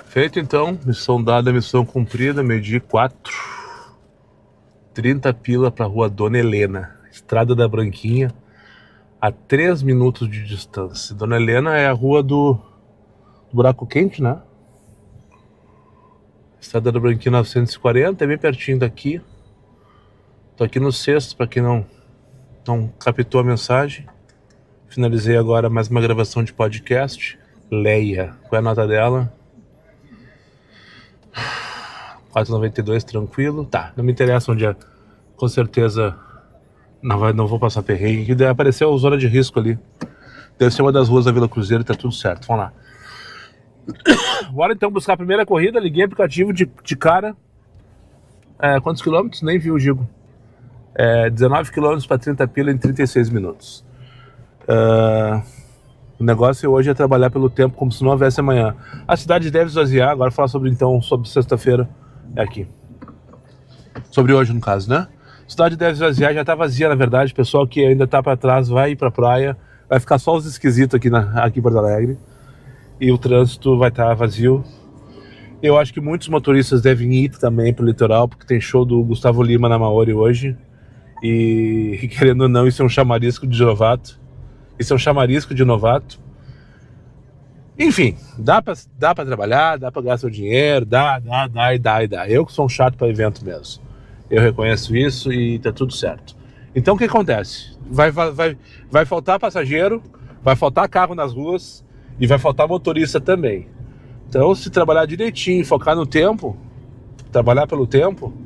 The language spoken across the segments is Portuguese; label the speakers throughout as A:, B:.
A: Feito então, missão dada, missão cumprida, meio-dia 4. 30 pila pra rua Dona Helena, Estrada da Branquinha, a 3 minutos de distância. Dona Helena é a rua do Buraco Quente, né? Estrada da Branquinha 940, é bem pertinho daqui. Tô aqui no sexto, pra quem não captou a mensagem. Finalizei agora mais uma gravação de podcast. Leia, qual é a nota dela? 4,92, tranquilo. Tá, não me interessa onde é. Com certeza não vou passar perrengue. Apareceu a zona de risco ali. Deve ser uma das ruas da Vila Cruzeiro e tá tudo certo. Vamos lá. Bora então buscar a primeira corrida. Liguei o aplicativo de cara. Quantos quilômetros? Nem vi o Gigo. 19 quilômetros para 30 pila em 36 minutos. O negócio hoje é trabalhar pelo tempo como se não houvesse amanhã. A cidade deve esvaziar. Agora falar sobre sexta-feira. É aqui. Sobre hoje, no caso, né? A cidade deve esvaziar, já tá vazia, na verdade. O pessoal que ainda tá para trás vai ir pra praia. Vai ficar só os esquisitos aqui em Porto Alegre. E o trânsito vai estar vazio. Eu acho que muitos motoristas devem ir também pro litoral, porque tem show do Gustavo Lima na Maori hoje. E querendo ou não, isso é um chamarisco de novato. Enfim, dá pra trabalhar, dá pra gastar o dinheiro, dá. Eu que sou um chato pra evento mesmo. Eu reconheço isso e tá tudo certo. Então o que acontece? Vai faltar passageiro, vai faltar carro nas ruas e vai faltar motorista também. Então, se trabalhar direitinho, focar no tempo, trabalhar pelo tempo,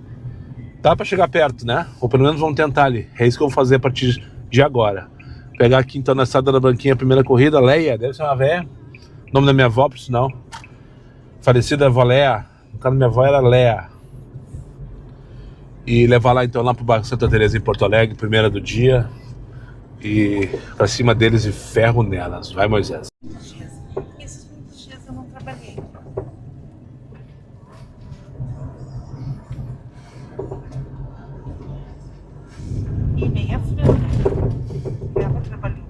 A: dá pra chegar perto, né? Ou pelo menos vamos tentar ali. É isso que eu vou fazer a partir de agora. Pegar aqui então na Estrada da Branquinha a primeira corrida, Leia, deve ser uma véia. Nome da minha avó, por sinal. Falecida avó Léa. No caso da minha avó era Léa. E levar lá então lá pro bairro Santa Teresa em Porto Alegre, primeira do dia. E pra cima deles e ferro nelas. Vai, Moisés.
B: Esses muitos dias eu não trabalhei. E nem a Fran. Ela trabalhou.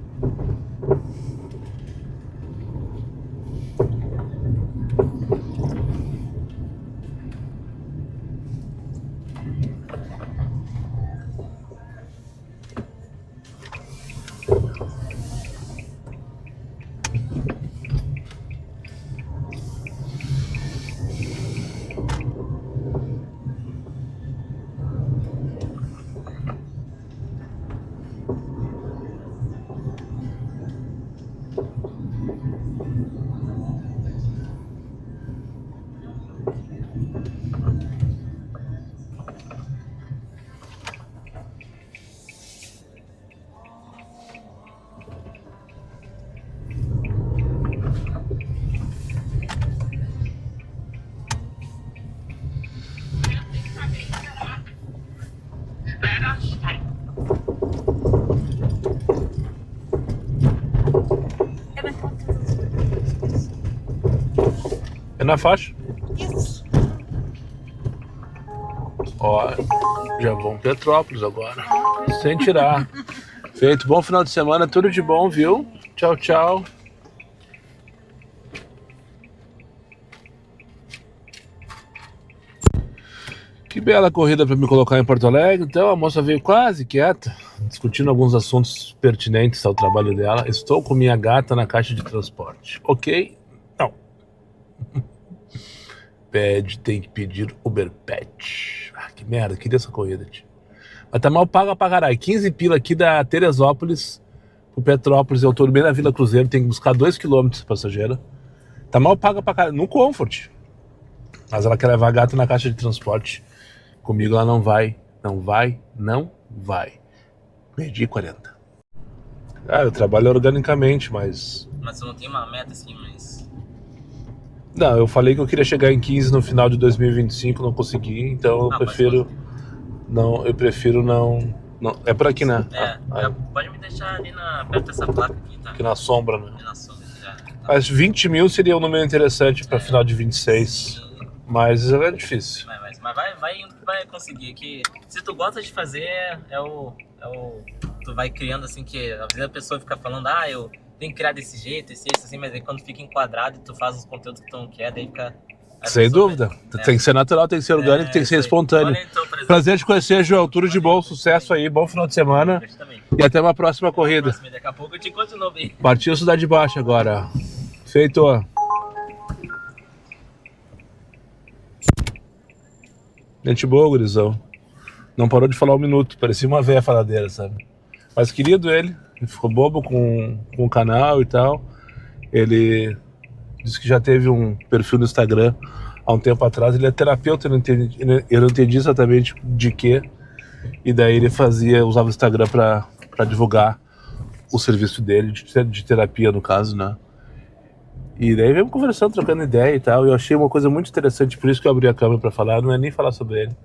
A: É na faixa?
B: Isso.
A: Ó, já vão Petrópolis agora. Sem tirar. Feito. Bom final de semana, tudo de bom, viu? Tchau, tchau. Que bela corrida para me colocar em Porto Alegre. Então a moça veio quase quieta, discutindo alguns assuntos pertinentes ao trabalho dela. Estou com minha gata na caixa de transporte. Ok? Não. Tem que pedir Uber Pet. Que merda, queria essa corrida, tio. Mas tá mal paga pra caralho. 15 pila aqui da Teresópolis pro Petrópolis. Eu tô bem na Vila Cruzeiro, tem que buscar 2 km passageira. Tá mal paga pra caralho. No Comfort. Mas ela quer levar a gata na caixa de transporte. Comigo ela não vai. Perdi 40. Eu trabalho organicamente, mas...
C: Mas você não tem uma meta assim, mas...
A: Não, eu falei que eu queria chegar em 15 no final de 2025, não consegui, então eu prefiro... Não, eu prefiro não... É por aqui, né?
C: Pode me deixar ali perto dessa placa aqui, tá?
A: Aqui na sombra, né?
C: Ali na sombra, já. Tá.
A: Mas 20 mil seria um número interessante para final de 26.
C: Sim.
A: Mas é difícil.
C: Mas vai conseguir. Que se tu gosta de fazer, tu vai criando assim, que às vezes a pessoa fica falando, eu tenho que criar desse jeito, esse assim, mas aí quando fica enquadrado e tu faz os conteúdos que tu não quer, daí fica A
A: Sem
C: pessoa
A: dúvida.
C: vai-
A: Tem que ser natural, tem que ser orgânico, tem que ser
C: isso aí.
A: espontâneo.
C: Olha, então, por exemplo,
A: Prazer te conhecer, João. Tudo de bom, sucesso aí, bom final de semana
C: eu também.
A: e até uma próxima corrida.
C: Próximo, daqui a pouco eu te encontro de novo aí.
A: Partiu Cidade Baixa agora. Feito. Gente boa, gurizão. Não parou de falar um minuto, parecia uma véia faladeira, sabe? Mas querido ele ficou bobo com o canal e tal. Ele disse que já teve um perfil no Instagram há um tempo atrás. Ele é terapeuta, eu não entendi exatamente de quê. E daí ele usava o Instagram para divulgar o serviço dele, de terapia no caso, né? E daí veio conversando, trocando ideia e tal. E eu achei uma coisa muito interessante, por isso que eu abri a câmera para falar, não é nem falar sobre ele.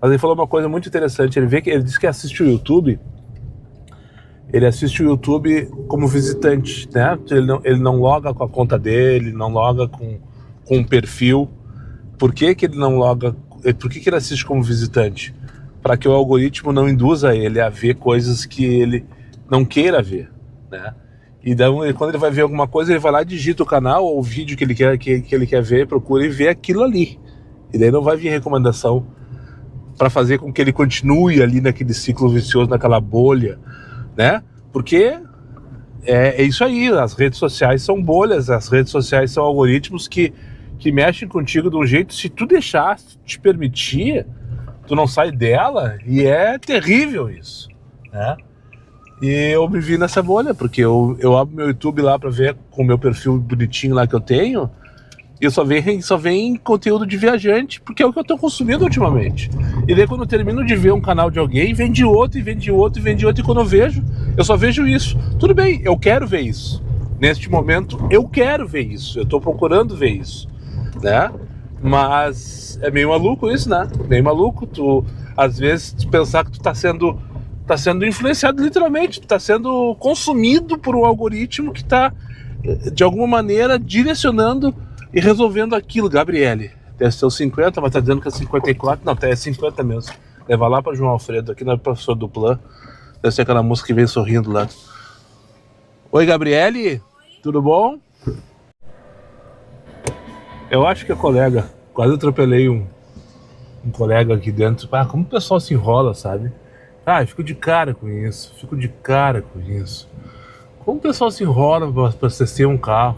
A: Mas ele falou uma coisa muito interessante. Ele disse que assiste o YouTube. Ele assiste o YouTube como visitante, né? Ele não loga com a conta dele, não loga com um perfil. Por que ele não loga? Por que ele assiste como visitante? Para que o algoritmo não induza ele a ver coisas que ele não queira ver, né? E daí, quando ele vai ver alguma coisa, ele vai lá, digita o canal ou o vídeo que ele quer ver, procura e vê aquilo ali. E daí não vai vir recomendação para fazer com que ele continue ali naquele ciclo vicioso, naquela bolha, né? Porque é isso aí, as redes sociais são bolhas, as redes sociais são algoritmos que mexem contigo de um jeito, se tu deixar, se te permitir, tu não sai dela, e é terrível isso, né? E eu me vi nessa bolha, porque eu abro meu YouTube lá pra ver com o meu perfil bonitinho lá que eu tenho, e só vem conteúdo de viajante, porque é o que eu tô consumindo ultimamente. E daí quando eu termino de ver um canal de alguém, vem de outro, e vem de outro, e vem de outro, e quando eu só vejo isso. Tudo bem, eu quero ver isso. Neste momento, eu quero ver isso, eu tô procurando ver isso, né? Mas é meio maluco isso, né? Meio maluco, às vezes, pensar que tu tá sendo influenciado literalmente, tu tá sendo consumido por um algoritmo que tá, de alguma maneira, direcionando e resolvendo aquilo. Gabriele, deve ser os 50, mas tá dizendo que é 54, não, é 50 mesmo. Leva lá pra João Alfredo, aqui no professor do Plan, deve ser aquela moça que vem sorrindo lá. Oi, Gabriele, tudo bom? Eu acho que é colega, quase atropelei um colega aqui dentro. Ah, como o pessoal se enrola, sabe? Ah, eu fico de cara com isso, Como o pessoal se enrola pra ser um carro.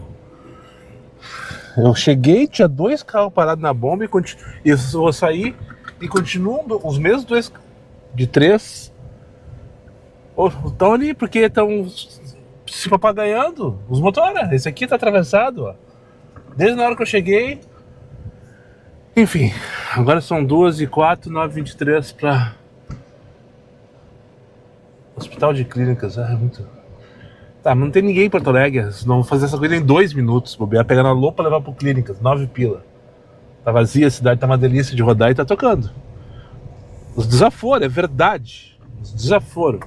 A: Eu cheguei, tinha 2 carros parados na bomba e eu vou sair e continuam os mesmos 2 de 3. Estão ali porque estão se papagaiando os motores. Esse aqui tá atravessado, ó. Desde na hora que eu cheguei. Enfim, agora são 2h04, 9h23 pra Hospital de Clínicas. É muito. Tá, mas não tem ninguém em Porto Alegre. Não vou fazer essa coisa em 2 minutos. Bobear, pegar na lopa e levar pro Clínicas. 9 pila. Tá vazia, a cidade tá uma delícia de rodar e tá tocando. Os desaforos, é verdade. Os desaforos.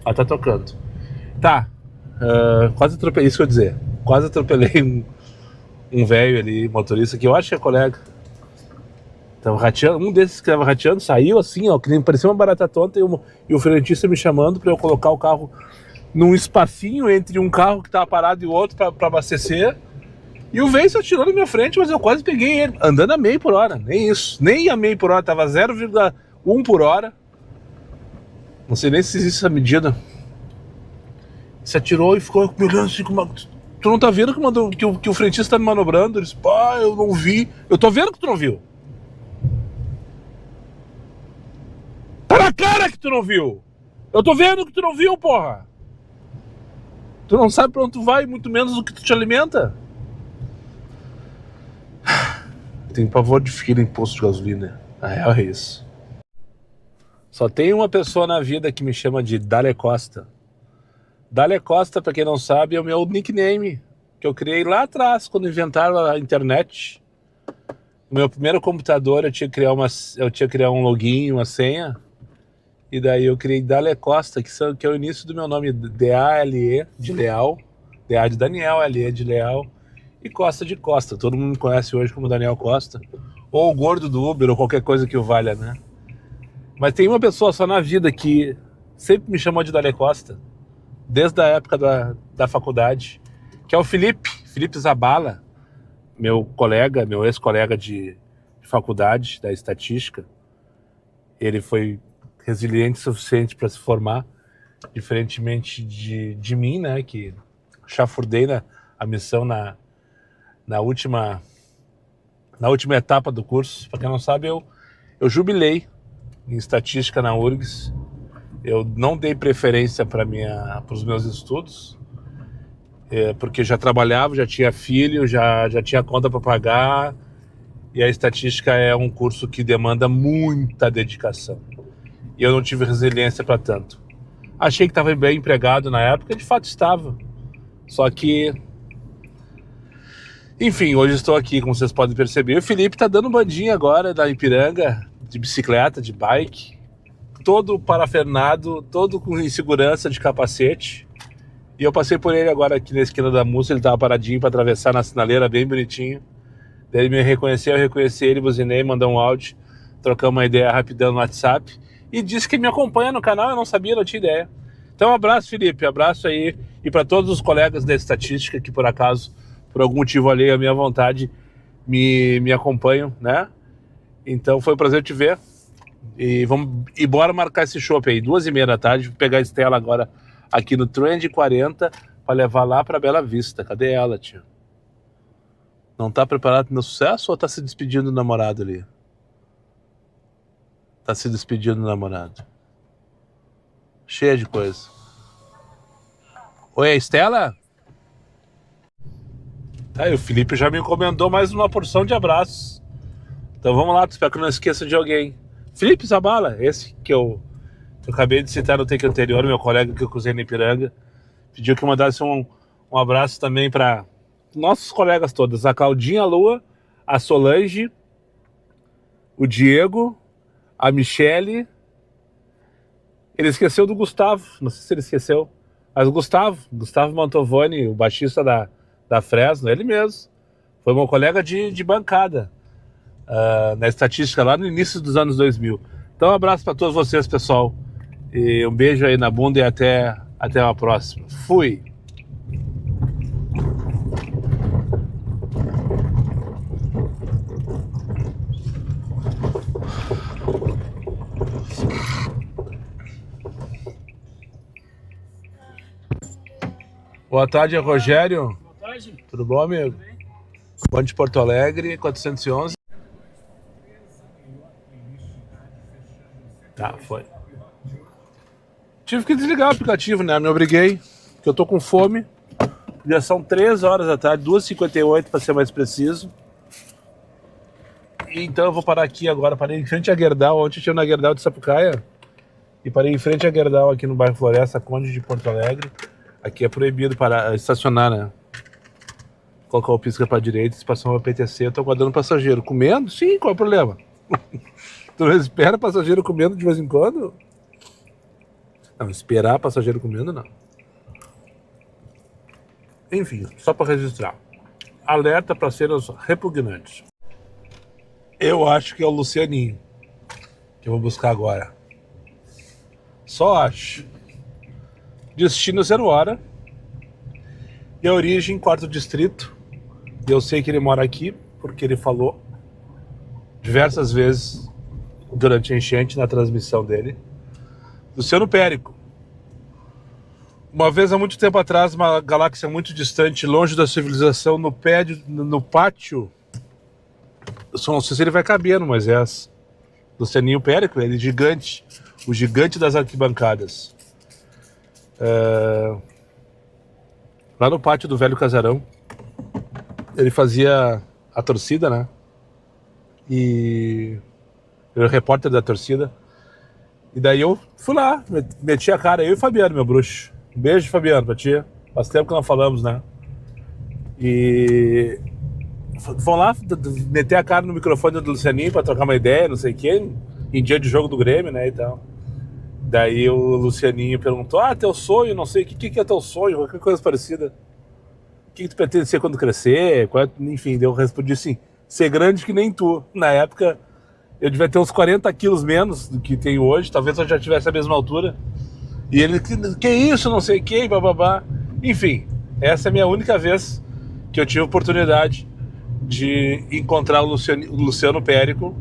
A: Ah, tá tocando. Tá. Quase atropelei, isso que eu ia dizer. Quase atropelei um velho ali, motorista, que eu acho que é colega. Tava rateando, um desses que tava rateando saiu assim, ó, que nem parecia uma barata tonta, e o frentista me chamando pra eu colocar o carro num espacinho entre um carro que tava parado e o outro pra abastecer. E o velho se atirou na minha frente, mas eu quase peguei ele, andando a meio por hora, nem isso, nem a meio por hora, tava 0,1 por hora. Não sei nem se existe essa medida. Se atirou e ficou me olhando assim com uma... Tu não tá vendo que o frentista tá me manobrando? Ele disse, pá, eu não vi. Eu tô vendo que tu não viu. Tá na cara que tu não viu. Eu tô vendo que tu não viu, porra. Tu não sabe pra onde tu vai, muito menos do que tu te alimenta. Tenho pavor de fila em posto de gasolina. A real é isso. Só tem uma pessoa na vida que me chama de Dale Costa. Dale Costa, pra quem não sabe, é o meu nickname que eu criei lá atrás, quando inventaram a internet. No meu primeiro computador eu tinha que criar um login, uma senha. E daí eu criei Dale Costa, que é o início do meu nome, D-A-L-E, de Leal. D-A de Daniel, L-E de Leal. E Costa de Costa. Todo mundo me conhece hoje como Daniel Costa. Ou o gordo do Uber, ou qualquer coisa que o valha, né? Mas tem uma pessoa só na vida que sempre me chamou de Dale Costa. Desde a época da faculdade. Que é o Felipe Zabala. meu ex-colega de faculdade da estatística, ele foi resiliente o suficiente para se formar, diferentemente de mim, né, que chafurdei a missão na última etapa do curso. Para quem não sabe, eu jubilei em estatística na URGS. Eu não dei preferência para os meus estudos, porque já trabalhava, já tinha filho, já tinha conta para pagar, e a estatística é um curso que demanda muita dedicação. E eu não tive resiliência para tanto. Achei que estava bem empregado na época, e de fato estava. Só que, enfim, hoje estou aqui, como vocês podem perceber. O Felipe está dando bandinha agora da Ipiranga, de bicicleta, de bike, todo parafernado, todo com insegurança, de capacete. E eu passei por ele agora aqui na esquina da Mussa, ele estava paradinho para atravessar na sinaleira, bem bonitinho. Daí ele me reconheceu, eu reconheci ele, buzinei, mandou um áudio, trocamos uma ideia rapidão no WhatsApp e disse que me acompanha no canal, eu não sabia, não tinha ideia. Então, um abraço, Felipe, abraço aí, e para todos os colegas da estatística que, por acaso, por algum motivo alheio à minha vontade, me acompanham, né? Então, foi um prazer te ver. E bora marcar esse chopp aí, 2h30 da tarde, vou pegar a Estela agora aqui no Trend 40 para levar lá para Bela Vista. Cadê ela, tio? Não tá preparado pro meu sucesso ou tá se despedindo do namorado ali? Tá se despedindo do namorado. Cheia de coisa. Oi, Estela? Tá, e o Felipe já me encomendou mais uma porção de abraços. Então vamos lá, espero que eu não esqueça de alguém. Felipe Zabala, esse que eu acabei de citar no take anterior, meu colega que eu cruzei na Ipiranga, pediu que eu mandasse um abraço também para nossos colegas todos, a Claudinha Lua, a Solange, o Diego, a Michele. Ele esqueceu do Gustavo, não sei se ele esqueceu, mas o Gustavo Mantovani, o baixista da Fresno, ele mesmo, foi meu colega de bancada na estatística lá no início dos anos 2000. Então um abraço para todos vocês, pessoal, e um beijo aí na bunda e até uma próxima. Fui! Boa tarde, Rogério.
C: Boa tarde.
A: Tudo bom, amigo?
C: Tudo bem?
A: Bom de Porto Alegre, 411. Tá, foi. Tive que desligar o aplicativo, né? Me obriguei, porque eu tô com fome. Já são 3 horas da tarde, 2h58 para ser mais preciso. E então eu vou parar aqui agora. Parei em frente a Gerdau. Ontem eu tinha na Gerdau de Sapucaia. E parei em frente a Gerdau aqui no bairro Floresta, Conde de Porto Alegre. Aqui é proibido parar, estacionar, né? Colocar o pisca pra direita, se passar uma PTC, eu tô aguardando passageiro. Comendo? Sim, qual é o problema? Tu não espera passageiro comendo de vez em quando? Não, esperar passageiro comendo, não. Enfim, só para registrar. Alerta para cenas repugnantes. Eu acho que é o Lucianinho, que eu vou buscar agora. Só acho. Destino 0 hora. E a origem, 4º distrito. E eu sei que ele mora aqui, porque ele falou diversas vezes durante a enchente na transmissão dele. Luciano Périco. Uma vez, há muito tempo atrás, uma galáxia muito distante, longe da civilização, no pátio. Eu só não sei se ele vai caber no Moisés. Lucianinho Périco, ele é gigante. O gigante das arquibancadas. Lá no pátio do velho casarão, ele fazia a torcida, né? E eu era o repórter da torcida. E daí eu fui lá, meti a cara, eu e o Fabiano, meu bruxo. Um beijo, Fabiano, pra ti. Faz tempo que não falamos, né? E vão lá meter a cara no microfone do Lucianinho pra trocar uma ideia, não sei o quê, em dia de jogo do Grêmio, né, e tal. Daí o Lucianinho perguntou, teu sonho, não sei, o que é teu sonho, qualquer coisa parecida. O que tu pretende ser quando crescer? Enfim, eu respondi assim, ser grande que nem tu. Na época, eu devia ter uns 40 quilos menos do que tenho hoje, talvez eu já tivesse a mesma altura. E ele, que isso, não sei o que, bababá. Enfim, essa é a minha única vez que eu tive a oportunidade de encontrar o Luciano Périco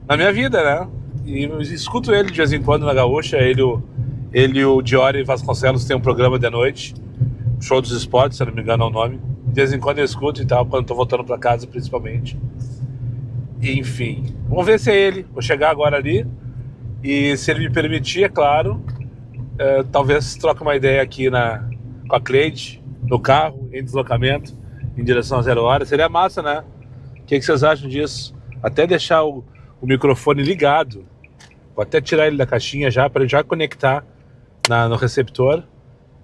A: na minha vida, né? E eu escuto ele de vez em quando na Gaúcha. Ele e o Diori Vasconcelos tem um programa de noite, Show dos Esportes, se não me engano é o nome. De vez em quando eu escuto e tal, quando tô voltando pra casa principalmente. Enfim, vamos ver se é ele. Vou chegar agora ali e, se ele me permitir, é claro, talvez troque uma ideia aqui com a Cleide, no carro, em deslocamento, em direção a 0 hora. Seria massa, né? O que vocês acham disso? Até deixar o microfone ligado. Vou até tirar ele da caixinha já, para ele já conectar no receptor.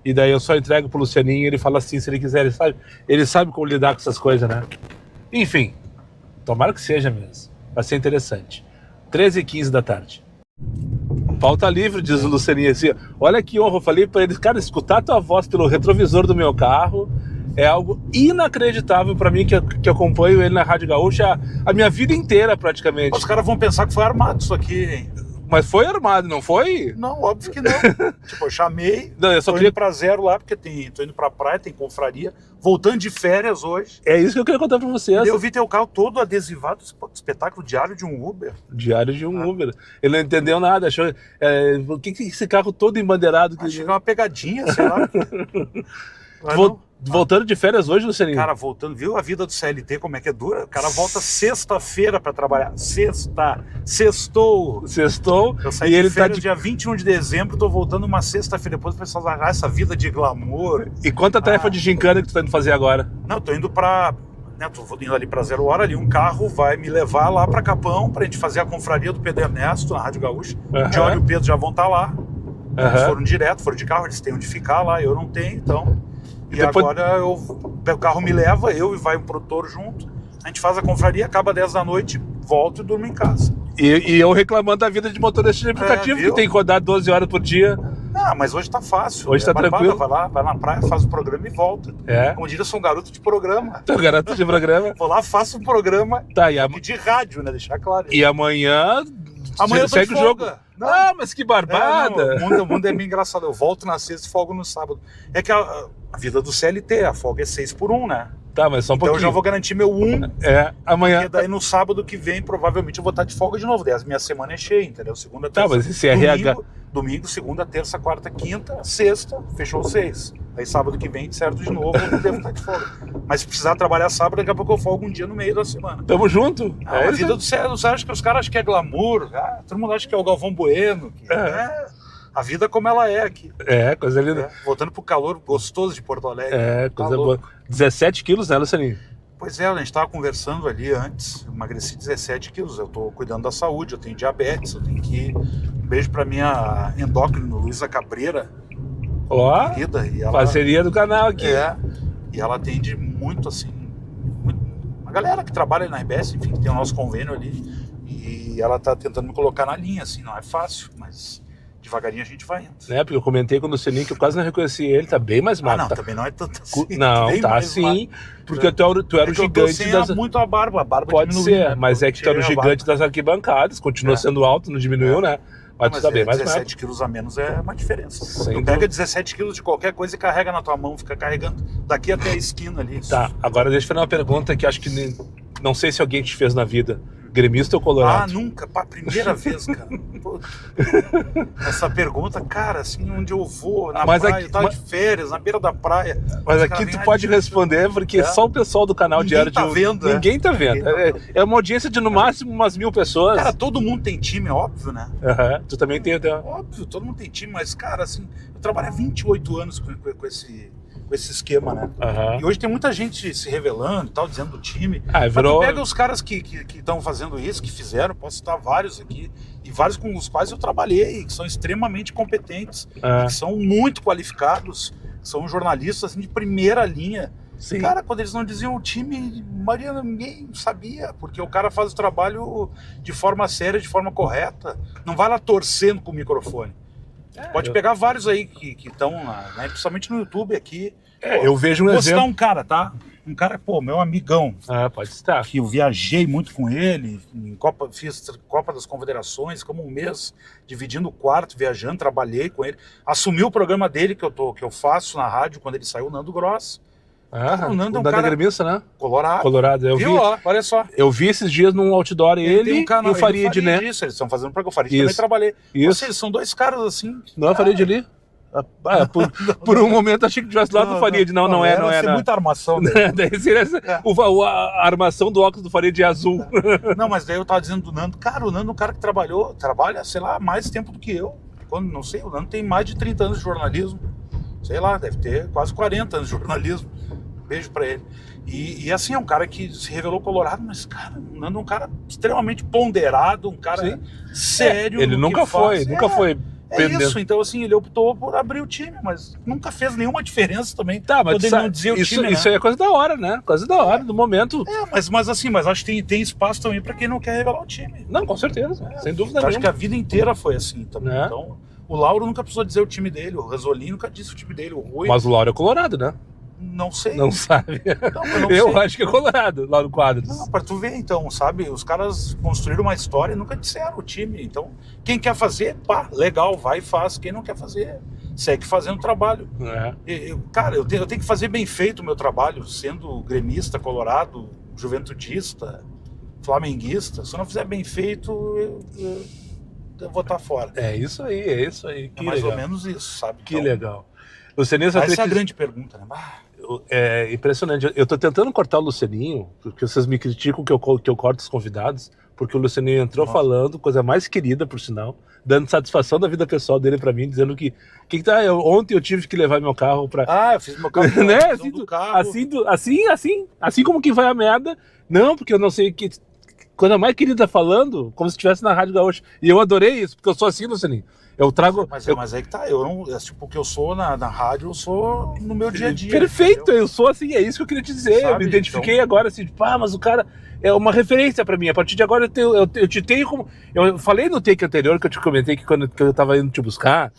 A: E daí eu só entrego pro Lucianinho e ele fala assim, se ele quiser. Ele sabe como lidar com essas coisas, né? Enfim, tomara que seja mesmo. Vai ser interessante. 13h15 da tarde. Pauta livre, diz o Lucianinho assim. Olha que honra, eu falei pra ele, cara, escutar tua voz pelo retrovisor do meu carro é algo inacreditável pra mim, que acompanho ele na Rádio Gaúcha a minha vida inteira, praticamente.
D: Os caras vão pensar que foi armado isso aqui, hein?
A: Mas foi armado, não foi?
D: Não, óbvio que não. Tipo, eu chamei,
A: não, eu só
D: tô
A: queria...
D: indo pra 0 lá, porque tô indo pra praia, tem confraria, voltando de férias hoje.
A: É isso que eu queria contar pra vocês.
D: Eu vi teu carro todo adesivado, espetáculo diário de um Uber.
A: Diário de um Uber. Ele não entendeu nada, achou... o que esse carro todo embandeirado?
D: Achei que é uma pegadinha, sei lá.
A: Voltando de férias hoje, Lucianinho?
D: Cara, voltando, viu a vida do CLT como é que é dura? O cara volta sexta-feira pra trabalhar. Sextou. Eu saí de férias dia 21 de dezembro, tô voltando uma sexta-feira. Depois o pessoal vai, essa vida de glamour.
A: E quanta tarefa de gincana que tu tá indo fazer agora?
D: Não, tô indo pra... tô indo ali pra 0 hora, ali um carro vai me levar lá pra Capão, pra gente fazer a confraria do Pedro Ernesto, na Rádio Gaúcha. O Diori e o Pedro já vão estar lá. Eles foram direto, foram de carro, eles têm onde ficar lá, eu não tenho, então... E depois... agora o carro me leva, eu e vai um produtor junto. A gente faz a confraria, acaba 10 da noite, volto e durmo em casa.
A: E eu reclamando da vida de motorista de aplicativo, que tem que rodar 12 horas por dia.
D: Ah, mas hoje tá fácil.
A: Hoje tá tranquilo.
D: Vai lá, vai na praia, faz o programa e volta. Como diria, eu sou um garoto de programa.
A: Tu é um garoto de programa?
D: Vou lá, faço um programa de rádio, né? Deixar claro.
A: E amanhã
D: eu
A: segue o jogo. Não. Ah, mas que barbada!
D: O mundo é meio engraçado. Eu volto na sexta e folgo no sábado. É que a vida do CLT, a folga é 6x1, né?
A: Tá, mas só um pouquinho.
D: Então eu já vou garantir meu 1.
A: Amanhã.
D: E daí no sábado que vem, provavelmente eu vou estar de folga de novo. Daí a minha semana é cheia, entendeu? Segunda, terça.
A: Tá, mas esse RH.
D: Domingo, segunda, terça, quarta, quinta, sexta, fechou 6. Aí sábado que vem, certo, de novo, eu devo estar de folga. Mas se precisar trabalhar sábado, daqui a pouco eu folgo um dia no meio da semana.
A: Tamo junto.
D: A vida do Célio, você acha que os caras acham que é glamour? Todo mundo acha que é o Galvão Bueno. A vida como ela é aqui.
A: Coisa linda.
D: Voltando pro calor gostoso de Porto Alegre.
A: Coisa boa. 17 quilos, né, Lucianinho?
D: Pois é, a gente estava conversando ali antes, eu emagreci 17 quilos, eu estou cuidando da saúde, eu tenho diabetes, eu tenho que ir. Um beijo para minha endócrino, Luísa Cabreira.
A: Ó,
D: querida, e ela,
A: parceria do canal aqui.
D: E ela atende muito, assim, uma galera que trabalha na RBS, enfim, que tem o nosso convênio ali, e ela está tentando me colocar na linha, assim, não é fácil, mas... devagarinho a gente vai indo.
A: Porque eu comentei com o Lucianinho que eu quase não reconheci ele, tá bem mais magro.
D: Não, também não é tanto assim.
A: Não, tá sim, porque tu era o gigante das...
D: muito a barba
A: pode ser, mas é que tu era o gigante das arquibancadas, continua sendo alto, não diminuiu, né? Mas tu tá bem mais magro.
D: 17 quilos a menos é uma diferença. Tu pega 17 quilos de qualquer coisa e carrega na tua mão, fica carregando daqui até a esquina ali.
A: Tá, agora deixa eu fazer uma pergunta que acho que não sei se alguém te fez na vida. Gremista ou colorado?
D: Nunca, primeira vez, cara. Essa pergunta, cara, assim, onde eu vou, na praia, eu tava de férias, na beira da praia.
A: Mas aqui tu pode responder, porque só o pessoal do canal Diário de
D: vendo,
A: Ninguém tá vendo. É uma audiência de no máximo umas 1000 pessoas.
D: Cara, todo mundo tem time, óbvio, né?
A: Tu também tem até.
D: Óbvio, todo mundo tem time, mas, cara, assim, eu trabalhei 28 anos com esse esquema, né? E hoje tem muita gente se revelando e tal, dizendo do time. Mas tu pega os caras que estão fazendo isso, que fizeram, posso citar vários aqui, e vários com os quais eu trabalhei, que são extremamente competentes, que são muito qualificados, são jornalistas assim, de primeira linha.
A: Sim.
D: Cara, quando eles não diziam o time, Mariana, ninguém sabia, porque o cara faz o trabalho de forma séria, de forma correta, não vai lá torcendo com o microfone. Pode pegar vários aí que estão, né, principalmente no YouTube aqui.
A: Eu vejo um exemplo.
D: Vou citar um cara, tá? Um cara, meu amigão.
A: Pode citar.
D: Que eu viajei muito com ele, fiz Copa das Confederações, como um mês, dividindo o quarto, viajando, trabalhei com ele. Assumi o programa dele que eu faço na rádio quando ele saiu, Nando Gross.
A: O Nando é um cara gremista, né?
D: Colorado.
A: Eu vi.
D: Olha só.
A: Eu vi esses dias num outdoor ele e o Farid, né?
D: Isso, eles estão fazendo para que o Farid também trabalhei. Isso. Eles são dois caras assim.
A: Não é o Farid ali? Por um momento achei que tivesse lá do Farid. Não é. Não é
D: muita armação.
A: Daí seria a armação do óculos do Farid é azul.
D: Não, mas daí eu tava dizendo do Nando. Cara, o Nando é um cara que trabalha, sei lá, mais tempo do que eu. Não sei, o Nando tem mais de 30 anos de jornalismo. Sei lá, deve ter quase 40 anos de jornalismo. Beijo pra ele. E assim, é um cara que se revelou colorado, mas, cara, o Nando é um cara extremamente ponderado, um cara sério.
A: Ele nunca foi
D: isso, então assim, ele optou por abrir o time, mas nunca fez nenhuma diferença também.
A: Tá, mas ele não dizia o time, isso aí é coisa da hora, né? Coisa da hora, do momento.
D: Mas acho que tem espaço também pra quem não quer revelar o time.
A: Não, com certeza, sem dúvida nenhuma.
D: Acho que a vida inteira foi assim também, então... O Lauro nunca precisou dizer o time dele, o Razzolin nunca disse o time dele, o Rui...
A: Mas o Lauro é colorado, né?
D: Não sei.
A: Não sabe. Eu acho que é colorado, Lauro Quadros.
D: Não, pra tu ver então, sabe? Os caras construíram uma história e nunca disseram o time. Então, quem quer fazer, legal, vai e faz. Quem não quer fazer, segue fazendo o trabalho. Cara, eu tenho que fazer bem feito o meu trabalho, sendo gremista, colorado, juventudista, flamenguista. Se eu não fizer bem feito, eu vou estar fora.
A: É isso aí.
D: Que mais legal. Ou menos isso, sabe?
A: Que legal.
D: Lucianinho, essa é a grande pergunta, né?
A: É impressionante. Eu tô tentando cortar o Lucianinho, porque vocês me criticam que eu corto os convidados, porque o Lucianinho entrou falando, coisa mais querida, por sinal, dando satisfação da vida pessoal dele pra mim, dizendo que ontem eu tive que levar meu carro pra...
D: eu fiz meu carro
A: né? Assim como que vai a merda. Não, porque eu não sei que... Coisa mais querida falando, como se estivesse na Rádio Gaúcha. E eu adorei isso, porque eu sou assim, Lucianinho. Eu trago...
D: Mas é que tá, eu não... Tipo, o que eu sou na rádio, eu sou no meu dia a dia.
A: Perfeito, entendeu? Eu sou assim, é isso que eu queria te dizer. Sabe? Eu me identifiquei então... agora, assim, mas o cara é uma referência pra mim. A partir de agora eu te tenho como... Eu falei no take anterior, que eu te comentei que quando eu tava indo te buscar,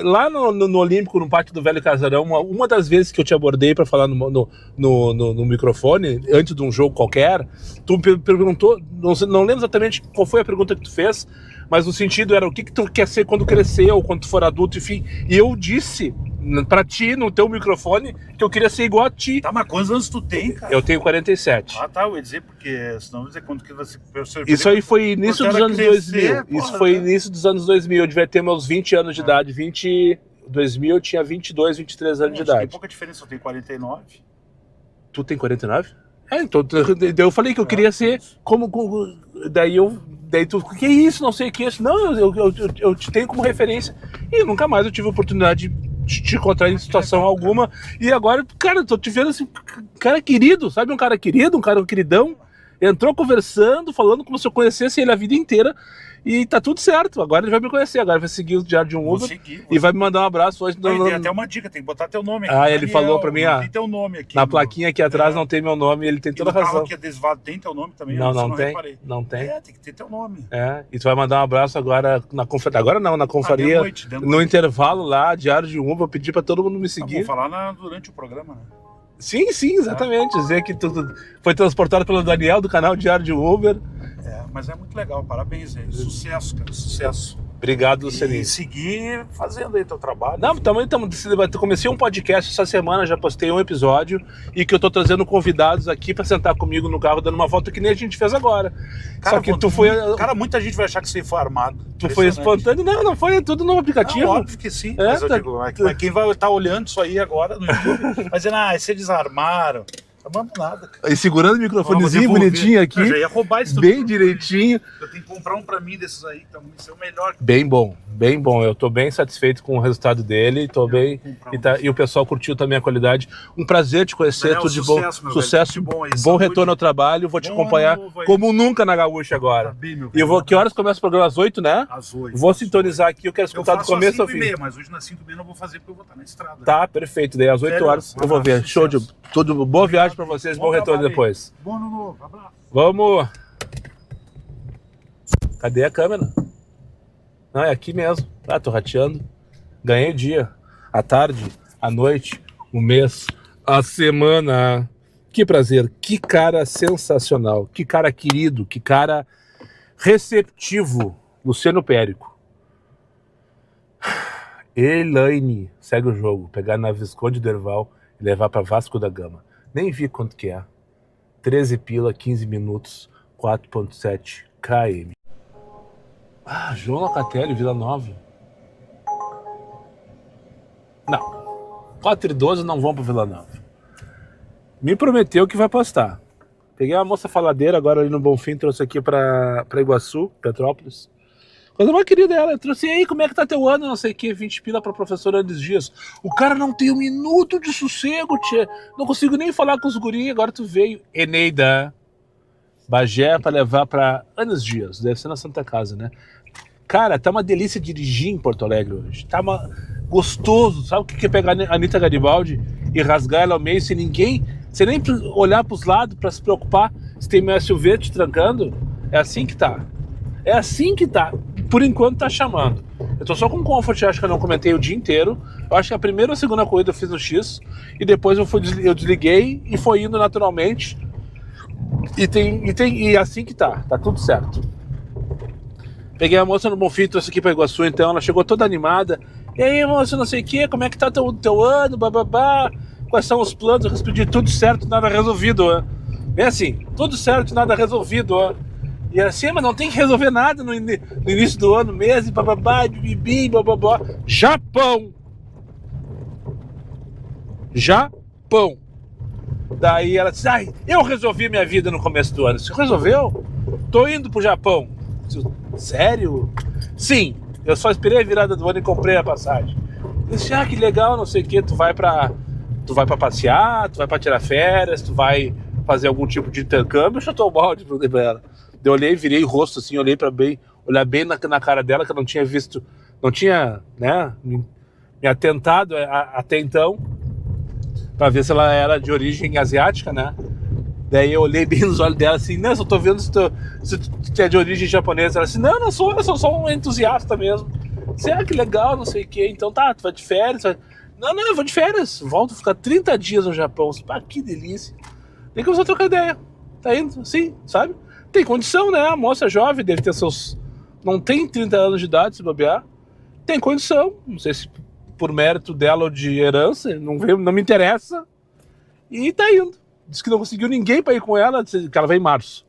A: lá no Olímpico, no Pátio do Velho Casarão, uma das vezes que eu te abordei para falar no microfone, antes de um jogo qualquer, tu me perguntou, não lembro exatamente qual foi a pergunta que tu fez, mas o sentido era o que tu quer ser quando crescer ou quando tu for adulto, enfim. E eu disse pra ti, no teu microfone, que eu queria ser igual a ti.
D: Tá, mas quantos anos tu tem, cara?
A: Eu tenho 47.
D: Tá, eu ia dizer, porque senão eu ia dizer quanto que você...
A: Isso aí foi início dos anos 2000. Isso foi início dos anos 2000. Eu devia ter meus 20 anos de idade. 2000 eu tinha 22, 23 anos de idade.
D: Tem pouca diferença, eu tenho 49.
A: Tu tem 49? Então eu falei que eu queria ser como daí tu, que isso, não sei o que isso. Não, eu te tenho como referência. E nunca mais eu tive a oportunidade de te encontrar em situação alguma. E agora, cara, eu tô te vendo assim, cara querido, sabe? Um cara querido, um cara queridão. Entrou conversando, falando como se eu conhecesse ele a vida inteira. E tá tudo certo. Agora ele vai me conhecer. Agora vai seguir o Diário de um Uber. E vai me mandar um abraço hoje.
D: Tem até uma dica, tem que botar teu nome aqui.
A: Ele falou pra mim,
D: tem teu nome aqui.
A: Na plaquinha aqui atrás não tem meu nome. Ele tem toda a razão.
D: O carro que é adesivado tem teu nome também?
A: Não tem. Não tem.
D: Tem que ter teu nome.
A: E tu vai mandar um abraço agora na confraria. Agora não, na confraria. No intervalo lá, Diário de um Uber. Eu pedi pra todo mundo me seguir.
D: Vou falar durante o programa, né?
A: Sim, exatamente. Dizer que tu foi transportado pelo Daniel do canal Diário de Uber.
D: Mas é muito legal, parabéns aí. Sucesso, cara, sucesso.
A: Obrigado, Lucianinho.
D: E seguir fazendo aí teu trabalho.
A: Não, também comecei um podcast essa semana, já postei um episódio, e que eu tô trazendo convidados aqui pra sentar comigo no carro, dando uma volta que nem a gente fez agora.
D: Cara, só que tu foi... Cara, muita gente vai achar que você foi armado.
A: Tu foi espontâneo. Não foi, tudo no aplicativo.
D: Não, óbvio que sim, mas eu digo, mas quem vai estar olhando isso aí agora no YouTube, vai dizer, vocês desarmaram. Tá mandando nada, cara.
A: E segurando o microfonezinho bonitinho aqui. Eu
D: já ia roubar isso
A: bem direitinho.
D: Eu tenho que comprar um pra mim desses aí, então isso é o melhor.
A: Bem bom. Eu tô bem satisfeito com o resultado dele. E o pessoal curtiu também a qualidade. Um prazer te conhecer,
D: Daniel,
A: tudo de bom. Sucesso, bom retorno ao trabalho. Vou te acompanhar como nunca na Gaúcha agora. Tá bem, que horas começa o programa? Às 8, né?
D: Às 8.
A: Vou sintonizar aqui, eu quero escutar do começo ao fim.
D: Mas hoje nas 5h30 eu não vou fazer porque eu vou estar na estrada.
A: Tá, perfeito. Daí às 8 horas eu vou ver. Show de tudo. Boa viagem pra vocês, bom retorno depois.
D: Bom ano novo, abraço.
A: Vamos. Cadê a câmera? Não, é aqui mesmo. Tô rateando. Ganhei o dia, a tarde, a noite, o mês, a semana. Que prazer, que cara sensacional, que cara querido, que cara receptivo. Luciano Périco. Elaine, segue o jogo. Pegar na Visconde Derval. levar para Vasco da Gama. Nem vi quanto que é. 13 pila, 15 minutos, 4.7 km. Ah, João Locatelli, Vila Nova. Não. 4:12 não vão para Vila Nova. Me prometeu que vai postar. Peguei uma moça faladeira agora ali no Bonfim, trouxe aqui para Iguaçu, Petrópolis. Coisa mais querida ela, eu trouxe, e aí, como é que tá teu ano, não sei o que, 20 pila pra professora Andes Dias. O cara não tem um minuto de sossego, tia. Não consigo nem falar com os guri, agora tu veio. Eneida, Bagé pra levar pra Andes Dias, deve ser na Santa Casa, né? Cara, tá uma delícia dirigir em Porto Alegre hoje. Tá gostoso, sabe o que é pegar a Anitta Garibaldi e rasgar ela ao meio sem ninguém, sem nem olhar pros lados pra se preocupar se tem meu SUV te trancando? É assim que tá. É assim que tá. Por enquanto tá chamando. Eu tô só com Comfort, acho que eu não comentei o dia inteiro. Eu acho que a primeira ou a segunda corrida eu fiz no X. E depois eu desliguei e foi indo naturalmente. E assim que tá. Tá tudo certo. Peguei a moça no Bonfim, trouxe aqui pra Iguaçu, então. Ela chegou toda animada. E aí, moça, não sei o que, como é que tá teu ano, bababá. Quais são os planos? Eu respondi, tudo certo, nada resolvido. Ó. Bem assim, tudo certo, nada resolvido. Ó. E assim, mas não tem que resolver nada no início do ano mesmo, bababá, bibi, bababá. Japão! Japão! Daí ela disse, ai, eu resolvi minha vida no começo do ano. Você resolveu? Tô indo pro Japão. Sério? Sim, eu só esperei a virada do ano e comprei a passagem. Eu disse, que legal, não sei o que, tu vai pra passear, tu vai pra tirar férias, tu vai fazer algum tipo de intercâmbio. Eu chutou o balde pra ela. Eu olhei, virei o rosto assim, olhar bem na cara dela, que eu não tinha visto, não tinha, né, me atentado até então, pra ver se ela era de origem asiática, né? Daí eu olhei bem nos olhos dela assim, não, eu só tô vendo se tu é de origem japonesa. Ela disse, não sou, eu sou só um entusiasta mesmo. Disse, que legal, não sei o que, então tá, tu vai de férias? Não, eu vou de férias, volto ficar 30 dias no Japão. Que delícia. Nem que eu vou trocar ideia. Tá indo, sim, sabe? Tem condição, né? A moça jovem deve ter seus... Não tem 30 anos de idade, se bobear. Tem condição. Não sei se por mérito dela ou de herança. Não me interessa. E tá indo. Diz que não conseguiu ninguém pra ir com ela. Que ela vai em março.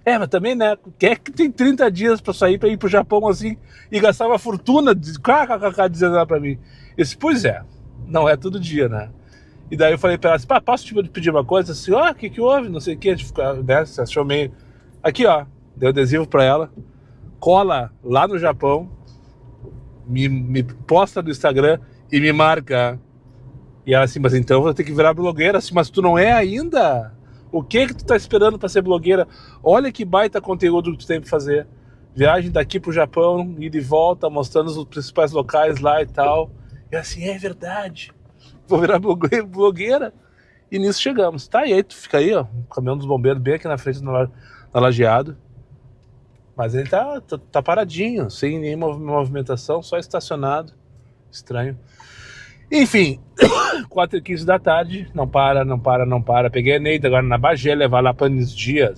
A: Mas também, né? Quem é que tem 30 dias pra sair pra ir pro Japão assim e gastar uma fortuna? Dizendo ela pra mim. Eu disse, pois é. Não é todo dia, né? E daí eu falei pra ela assim, posso te pedir uma coisa? Assim, o que houve? Não sei o que. A gente ficou, né? Você achou meio... Aqui, ó, dei adesivo pra ela, cola lá no Japão, me posta no Instagram e me marca. E ela assim, mas então eu vou ter que virar blogueira. Assim, mas tu não é ainda? O que tu tá esperando pra ser blogueira? Olha que baita conteúdo que tu tem pra fazer. Viagem daqui pro Japão, ida e volta, mostrando os principais locais lá e tal. E assim, é verdade. Vou virar blogueira. E nisso chegamos. Tá, e aí tu fica aí, ó, o caminhão dos bombeiros bem aqui na frente na Lajeado. Mas ele tá paradinho, sem nenhuma movimentação, só estacionado. Estranho. Enfim, 4h15 da tarde, não para. Peguei a Neida agora na Bagé, levar lá para Andes Dias.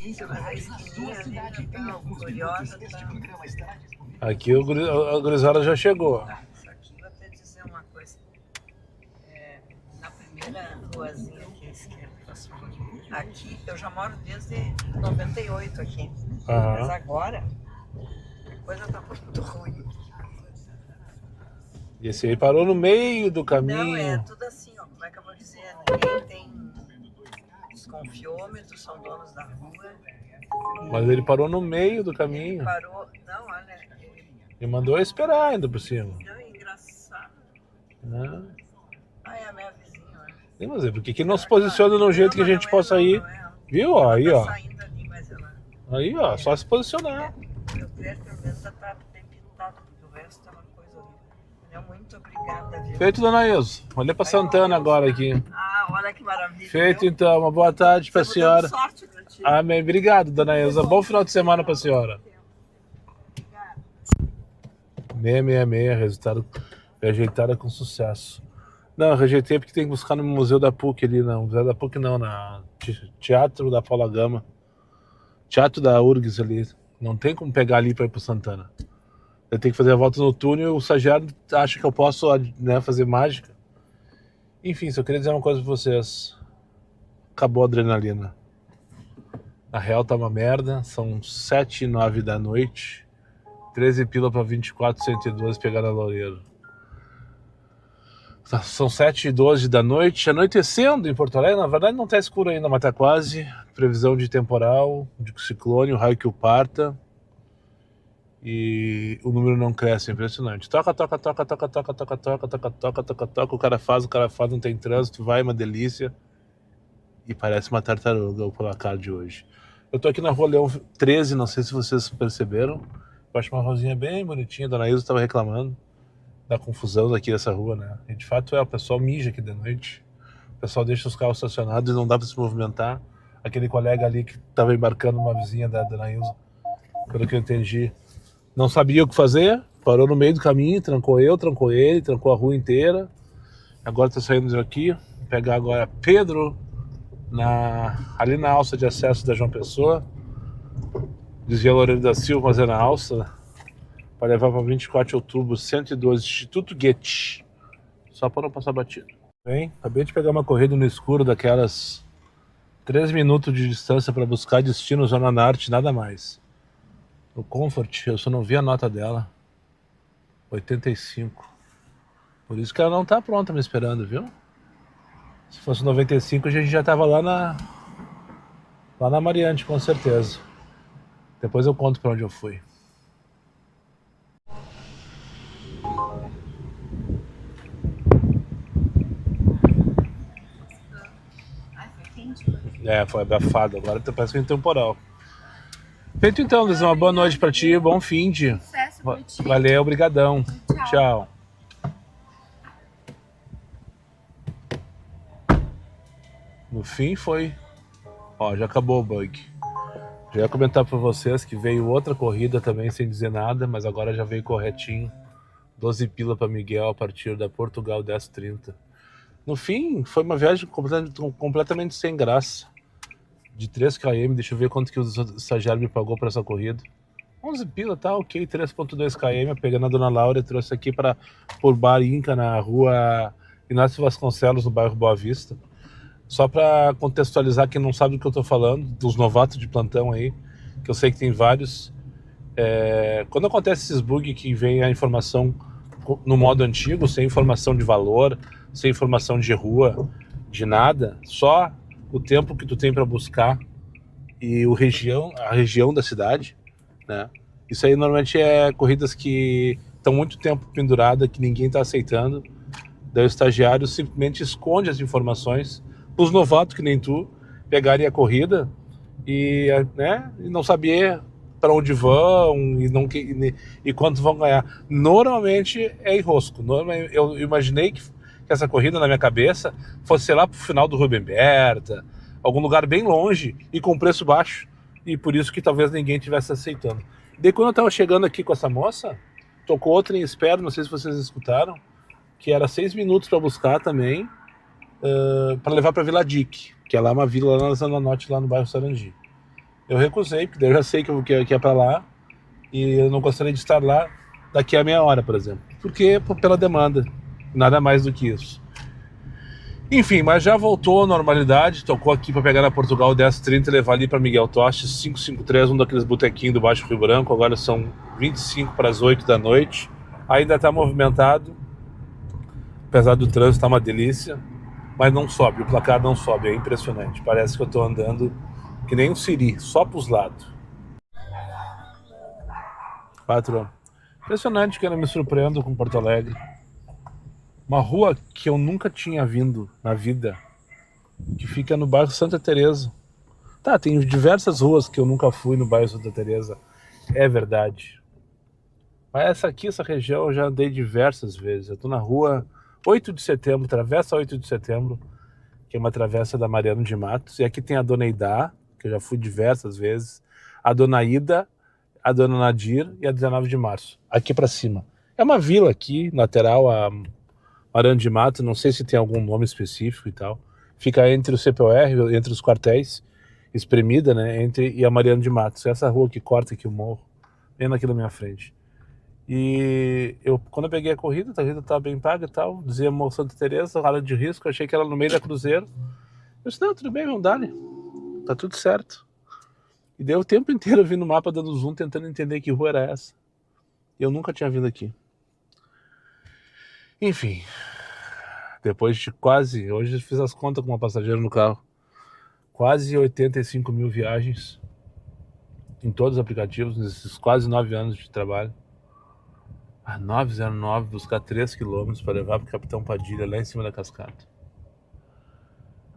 B: Isso, mas a esquininha ali já tá curiosa, tá?
A: Aqui a gurizada já chegou.
B: Isso aqui, vou até dizer uma coisa. Na primeira ruazinha que é esquerda, aqui, eu já moro desde 98 aqui. Mas agora, a coisa tá muito ruim.
A: E esse aí parou no meio do caminho.
B: Não, é tudo assim, ó. Como é que eu vou dizer? Ninguém tem... Os confiômetros são donos da rua.
A: Mas ele parou no meio do caminho.
B: Ele parou... Não, olha...
A: Ele mandou eu esperar ainda por cima.
B: Não, é engraçado.
A: Não.
B: Ah, é a minha vizinha, olha.
A: Sim, mas é porque que não se posiciona de um jeito que a gente possa ir. Viu? Ó, aí, ó. Aí, ó, só se posicionar.
B: Meu prédio, pelo menos, tá bem pintado, porque o resto é uma coisa horrível. Muito obrigada, viu?
A: Feito, dona Ilza. Olhei pra Santana agora aqui.
B: Ah, olha que maravilha.
A: Feito,
B: viu?
A: então. Uma boa tarde pra senhora.
B: Sorte pra ti.
A: Amém. Obrigado, dona Ilza. Bom final de semana pra senhora. 666, resultado rejeitada com sucesso. Não, eu rejeitei porque tem que buscar no Museu da PUC ali, não. Museu da PUC não, na Teatro da Paula Gama. Teatro da URGS ali. Não tem como pegar ali para ir pro Santana. Eu tenho que fazer a volta no túnel e o estagiário acha que eu posso, né, fazer mágica. Enfim, só queria dizer uma coisa pra vocês. Acabou a adrenalina. A real tá uma merda. São 7h09 da noite. 13 pila para 24,112 pegar na Loureiro. São 7h12 da noite, anoitecendo em Porto Alegre. Na verdade não está escuro ainda, mas está quase. Previsão de temporal, de ciclone, o raio que o parta. E o número não cresce, é impressionante. Toca. O cara faz, não tem trânsito, vai, uma delícia. E parece uma tartaruga o placar de hoje. Eu tô aqui na Rua Leão 13, não sei se vocês perceberam. Eu acho uma rosinha bem bonitinha, a dona Ilza estava reclamando da confusão daqui dessa rua, né? E de fato o pessoal mija aqui de noite. O pessoal deixa os carros estacionados e não dá para se movimentar. Aquele colega ali que estava embarcando uma vizinha da dona Ilza, pelo que eu entendi, não sabia o que fazer, parou no meio do caminho, trancou ele, trancou a rua inteira. Agora tá saindo daqui, vou pegar agora Pedro, ali na alça de acesso da João Pessoa. Dizia Loureiro da Silva, mas é na alça, para levar para 24 de outubro, 112, Instituto Goethe, só para não passar batido. Bem, acabei de pegar uma corrida no escuro daquelas 3 minutos de distância para buscar destino Zona Norte, nada mais. No Comfort, eu só não vi a nota dela, 85. Por isso que ela não tá pronta me esperando, viu? Se fosse 95, a gente já tava lá na Mariante, com certeza. Depois eu conto pra onde eu fui. Foi abafado. Agora parece que tem temporal. Feito então, Luiz. Uma boa noite pra ti. Bom fim de. Valeu, obrigadão. Tchau. No fim foi. Ó, já acabou o bug. Já ia comentar para vocês que veio outra corrida também sem dizer nada, mas agora já veio corretinho. 12 pila para Miguel a partir da Portugal 10:30. No fim, foi uma viagem completamente sem graça. De 3 km, deixa eu ver quanto que o estagiário me pagou para essa corrida. 11 pila, tá ok, 3,2 km, pegando a dona Laura e trouxe aqui por Bar Inca, na rua Inácio Vasconcelos, no bairro Boa Vista. Só para contextualizar quem não sabe do que eu tô falando, dos novatos de plantão aí, que eu sei que tem vários. Quando acontece esses bugs que vem a informação no modo antigo, sem informação de valor, sem informação de rua, de nada, só o tempo que tu tem para buscar e a região da cidade, né? Isso aí normalmente é corridas que estão muito tempo penduradas, que ninguém está aceitando. Daí o estagiário simplesmente esconde as informações. Os novatos, que nem tu, pegarem a corrida e, né, e não saber para onde vão e quanto vão ganhar. Normalmente é enrosco. Eu imaginei que essa corrida, na minha cabeça, fosse, sei lá, pro final do Rubem Berta, algum lugar bem longe e com preço baixo. E por isso que talvez ninguém estivesse aceitando. Daí quando eu estava chegando aqui com essa moça, tocou outra em espera, não sei se vocês escutaram, que era 6 minutos para buscar também, para levar para Vila Dique, que é lá uma vila lá na Zona Norte, lá no bairro Sarandi. Eu recusei, porque eu já sei que é pra lá e eu não gostaria de estar lá daqui a meia hora, por exemplo. Porque pela demanda, nada mais do que isso. Enfim, mas já voltou à normalidade, tocou aqui para pegar na Portugal 10h30 e levar ali para Miguel Tostes, 553, um daqueles botequinhos do Baixo Rio Branco, agora são 25 para as 8 da noite, ainda está movimentado, apesar do trânsito estar uma delícia, mas não sobe, o placar não sobe, é impressionante, parece que eu estou andando que nem um siri, só para os lados. Patrão, impressionante que eu não me surpreendo com Porto Alegre. Uma rua que eu nunca tinha vindo na vida, que fica no bairro Santa Teresa. Tá, tem diversas ruas que eu nunca fui no bairro Santa Teresa, é verdade. Mas essa região eu já andei diversas vezes. Eu tô na rua 8 de setembro, travessa 8 de setembro, que é uma travessa da Mariano de Matos. E aqui tem a Dona Idá, que eu já fui diversas vezes, a Dona Ida, a Dona Nadir e a 19 de março, aqui pra cima. É uma vila aqui, lateral a Mariano de Matos, não sei se tem algum nome específico e tal. Fica entre o CPOR, entre os quartéis, espremida, né, e a Mariano de Matos. Essa rua que corta aqui o morro, bem aqui na minha frente. E quando eu peguei a corrida estava bem paga e tal, dizia Morro Santa Teresa, área de risco, achei que era no meio da Cruzeiro. Eu disse, não, tudo bem, vamos dar, tá tudo certo. E deu o tempo inteiro vindo no mapa, dando zoom, tentando entender que rua era essa. E eu nunca tinha vindo aqui. Enfim, depois de quase, hoje eu fiz as contas com uma passageira no carro, quase 85 mil viagens em todos os aplicativos, nesses quase 9 anos de trabalho. A 909, buscar 3 quilômetros para levar para o Capitão Padilha, lá em cima da cascata.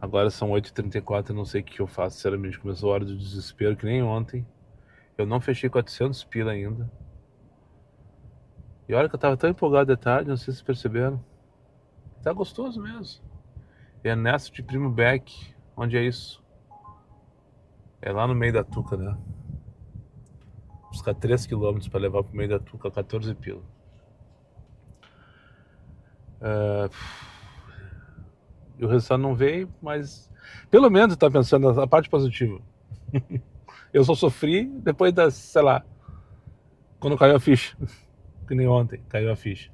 A: Agora são 8h34, eu não sei o que eu faço, sinceramente. Começou a hora do desespero, que nem ontem. Eu não fechei 400 pila ainda. E olha que eu tava tão empolgado de tarde, não sei se vocês perceberam. Tá gostoso mesmo. Ernesto de Primo Beck, onde é isso? É lá no meio da Tuca, né? Buscar 3 quilômetros para levar pro meio da Tuca, 14 pila. E o resultado não veio, mas pelo menos tá pensando a parte positiva. Eu só sofri depois das, sei lá, quando caiu a ficha. Que nem ontem, caiu a ficha.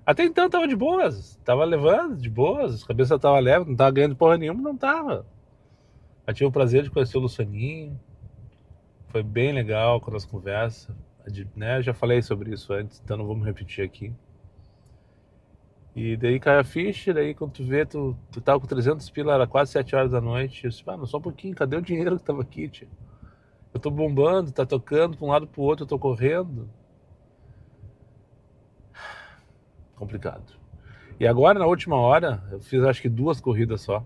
A: Até então tava de boas, tava levando de boas, a cabeça tava leve, não tava ganhando porra nenhuma, não tava. Eu tive o prazer de conhecer o Lucianinho, foi bem legal com as conversas, né? Já falei sobre isso antes, então não vamos repetir aqui. E daí cai a ficha, daí quando tu vê, tu tava com 300 pila, era quase 7 horas da noite. Eu disse, mano, só um pouquinho, cadê o dinheiro que tava aqui, tio? Eu tô bombando, tá tocando pra um lado pro outro, eu tô correndo. Complicado. E agora, na última hora, eu fiz acho que 2 corridas só.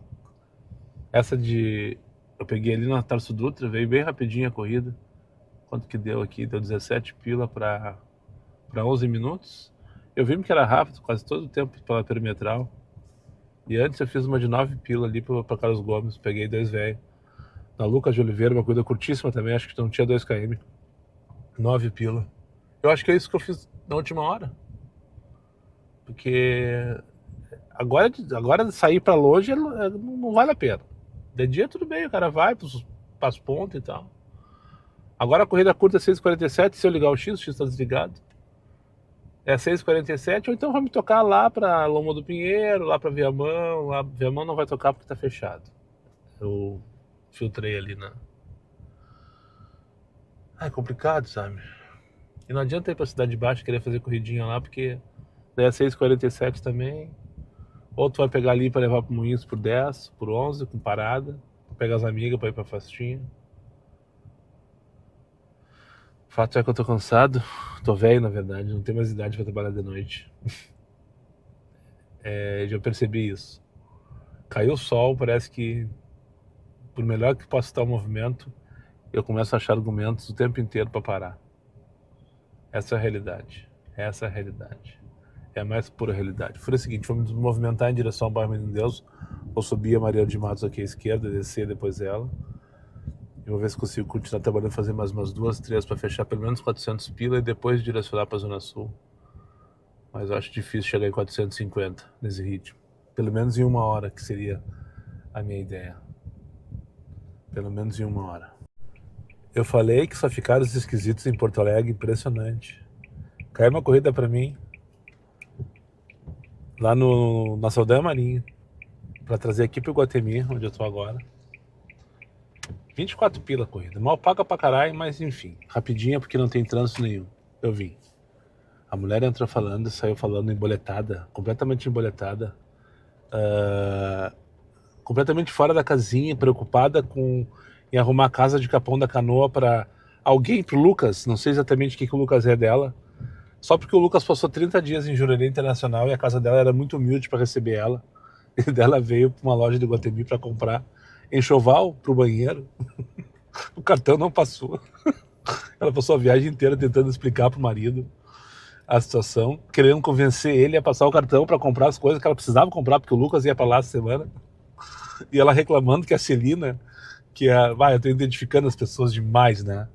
A: Essa eu peguei ali na Tarso Dutra, veio bem rapidinho a corrida. Quanto que deu aqui? Deu 17 pila pra 11 minutos. Eu vi que era rápido, quase todo o tempo pela perimetral. E antes eu fiz uma de 9 pila ali pra Carlos Gomes, peguei 2 velhos. Na Lucas de Oliveira, uma corrida curtíssima também, acho que não tinha 2 km. 9 pila. Eu acho que é isso que eu fiz na última hora. Porque agora sair pra longe não vale a pena. De dia tudo bem, o cara vai pras pontas e tal. Agora a corrida curta é 6h47, se eu ligar o X tá desligado. É 6h47, ou então vai me tocar lá pra Loma do Pinheiro, lá pra Viamão. Lá Viamão não vai tocar porque tá fechado. Eu filtrei ali É complicado, sabe? E não adianta ir pra Cidade Baixa querer fazer corridinha lá, porque daí é 6h47 também. Ou tu vai pegar ali pra levar pro Moinhos por 10, por 11, com parada. Pra pegar as amigas pra ir pra festinha. O fato é que eu tô cansado. Tô velho, na verdade. Não tenho mais idade pra trabalhar de noite. Já percebi isso. Caiu o sol, parece que por melhor que possa estar o movimento, eu começo a achar argumentos o tempo inteiro pra parar. Essa é a realidade. Essa é a realidade. É a mais pura realidade. Foi o seguinte, vamos nos movimentar em direção ao bairro Menino Deus. Vou subir a Mariano de Matos aqui à esquerda, descer depois dela. E vou ver se consigo continuar trabalhando, fazer mais umas 2, 3 para fechar pelo menos 400 pila e depois direcionar para a Zona Sul. Mas eu acho difícil chegar em 450 nesse ritmo. Pelo menos em 1 hora, que seria a minha ideia. Pelo menos em 1 hora. Eu falei que só ficaram os esquisitos em Porto Alegre, impressionante. Caiu uma corrida pra mim, lá na Saldanha Marinho, pra trazer aqui pro Iguatemi, onde eu tô agora. 24 pila a corrida, mal paga pra caralho, mas enfim, rapidinha porque não tem trânsito nenhum. Eu vim. A mulher entrou falando, saiu falando emboletada, completamente emboletada. Completamente fora da casinha, preocupada em arrumar a casa de Capão da Canoa para alguém, pro Lucas, não sei exatamente o que o Lucas é dela, só porque o Lucas passou 30 dias em Jurerê Internacional e a casa dela era muito humilde para receber ela. E dela veio para uma loja de Iguatemi para comprar enxoval pro banheiro. O cartão não passou. Ela passou a viagem inteira tentando explicar pro marido a situação, querendo convencer ele a passar o cartão para comprar as coisas que ela precisava comprar, porque o Lucas ia para lá essa semana. E ela reclamando que a Celina, eu tô identificando as pessoas demais, né?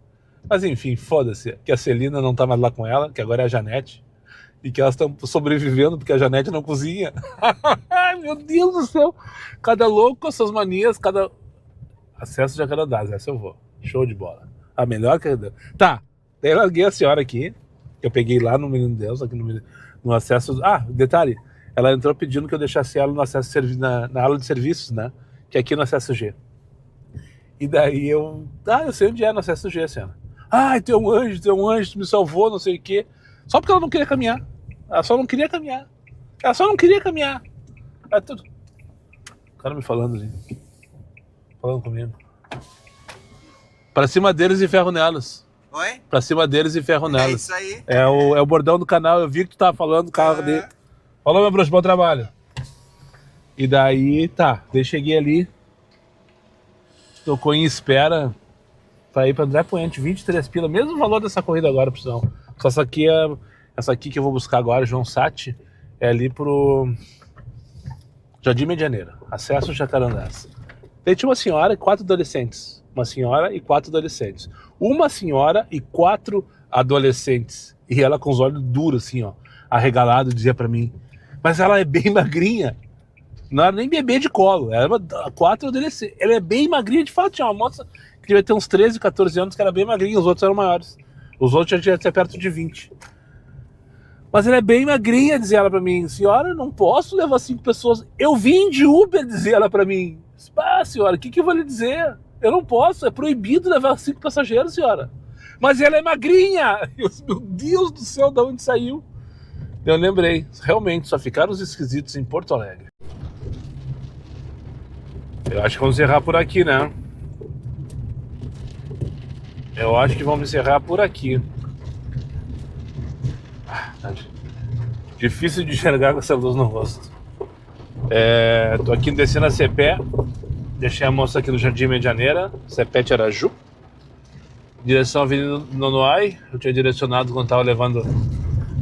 A: Mas enfim, foda-se, que a Celina não tá mais lá com ela, que agora é a Janete, e que elas estão sobrevivendo porque a Janete não cozinha. Ai, meu Deus do céu! Cada louco com suas manias, cada... Acesso de Jacarandás, essa eu vou. Show de bola. A melhor que... Tá, daí eu larguei a senhora aqui, que eu peguei lá no Menino Deus, aqui no acesso... Ah, detalhe, ela entrou pedindo que eu deixasse ela no acesso na aula de serviços, né? Que é aqui no acesso G. E daí eu sei onde é no acesso G, senhora. Tu é um anjo, tu me salvou, não sei o quê. Só porque ela não queria caminhar. Ela só não queria caminhar. É tudo. O cara me falando ali. Falando comigo. Pra cima deles e ferro nelas.
E: Oi?
A: Pra cima deles e ferro nelas.
E: É isso aí.
A: É o bordão do canal. Eu vi que tu tava falando do carro dele. Falou, meu bruxo, bom trabalho. E daí, tá. Daí cheguei ali. Tocou em espera pra ir pra André Poente, 23 pila, mesmo valor dessa corrida agora, por sinal. Só essa aqui que eu vou buscar agora, João Sati, é ali pro Jardim Medianeira, acesso Jacarandás. Daí tinha uma senhora e 4 adolescentes. Uma senhora e 4 adolescentes. Uma senhora e 4 adolescentes. E ela com os olhos duros, assim, ó, arregalado, dizia pra mim, mas ela é bem magrinha. Não era nem bebê de colo, era 4 adolescentes. Ela é bem magrinha, de fato, tinha uma moça que devia ter uns 13, 14 anos, que era bem magrinha, os outros eram maiores. Os outros já tinham até perto de 20. Mas ela é bem magrinha, dizia ela pra mim. Senhora, não posso levar 5 pessoas. Eu vim de Uber, dizia ela pra mim. Senhora, o que eu vou lhe dizer? Eu não posso, é proibido levar 5 passageiros, senhora. Mas ela é magrinha! Meu Deus do céu, de onde saiu? Eu lembrei, realmente, só ficaram os esquisitos em Porto Alegre. Eu acho que vamos encerrar por aqui, né? Eu acho que vamos encerrar por aqui. Difícil de enxergar com essa luz no rosto. Tô aqui descendo a Cepé. Deixei a moça aqui no Jardim Medianeira, Cepé Tiaraju. Direção à Avenida Nonoai. Eu tinha direcionado quando tava levando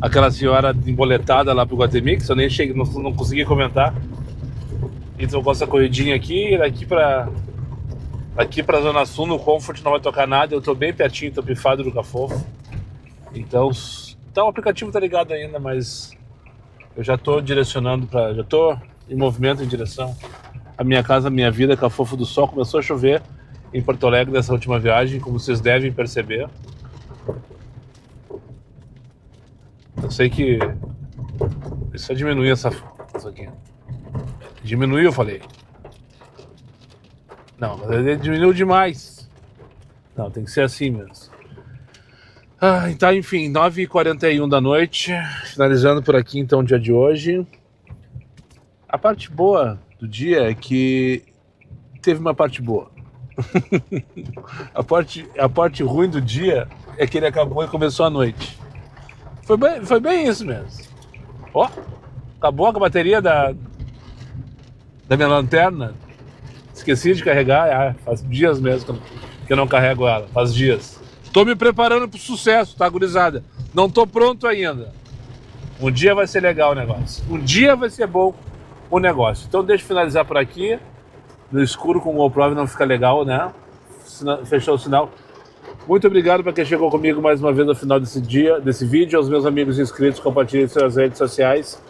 A: aquela senhora emboletada lá pro Iguatemi, que eu nem cheguei, não consegui comentar. Então com essa corridinha aqui, daqui pra Zona Sul, no Comfort não vai tocar nada. Eu tô bem pertinho, tô pifado do Cafofo. Então o aplicativo tá ligado ainda, mas eu já tô direcionando já tô em movimento em direção à minha casa, à minha vida, Cafofo do Sol. Começou a chover em Porto Alegre nessa última viagem, como vocês devem perceber. Eu sei que precisa diminuir isso aqui. Diminuiu, eu falei. Não, mas ele diminuiu demais. Não, tem que ser assim mesmo. Então, enfim, 9h41 da noite. Finalizando por aqui, então, o dia de hoje. A parte boa do dia é que teve uma parte boa. A parte ruim do dia é que ele acabou e começou à noite. Foi bem isso mesmo. Ó, acabou com a bateria da minha lanterna. Esqueci de carregar, faz dias mesmo que eu não carrego ela, faz dias. Tô me preparando pro sucesso, tá, gurizada? Não tô pronto ainda. Um dia vai ser legal o negócio. Um dia vai ser bom o negócio. Então deixa eu finalizar por aqui. No escuro com o GoPro não fica legal, né? Fechou o sinal. Muito obrigado para quem chegou comigo mais uma vez no final desse vídeo. Aos meus amigos inscritos, compartilhem em suas redes sociais.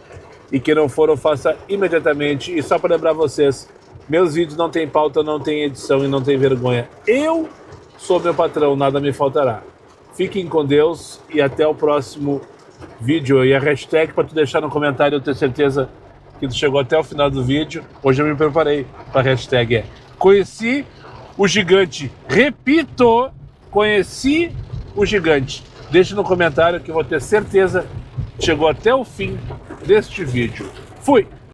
A: E quem não for, faça imediatamente. E só para lembrar vocês, meus vídeos não tem pauta, não tem edição e não tem vergonha. Eu sou meu patrão, nada me faltará. Fiquem com Deus e até o próximo vídeo. E a hashtag para tu deixar no comentário, eu tenho certeza que tu chegou até o final do vídeo. Hoje eu me preparei para a hashtag conheci o gigante. Repito, conheci o gigante. Deixe no comentário que eu vou ter certeza que chegou até o fim deste vídeo. Fui!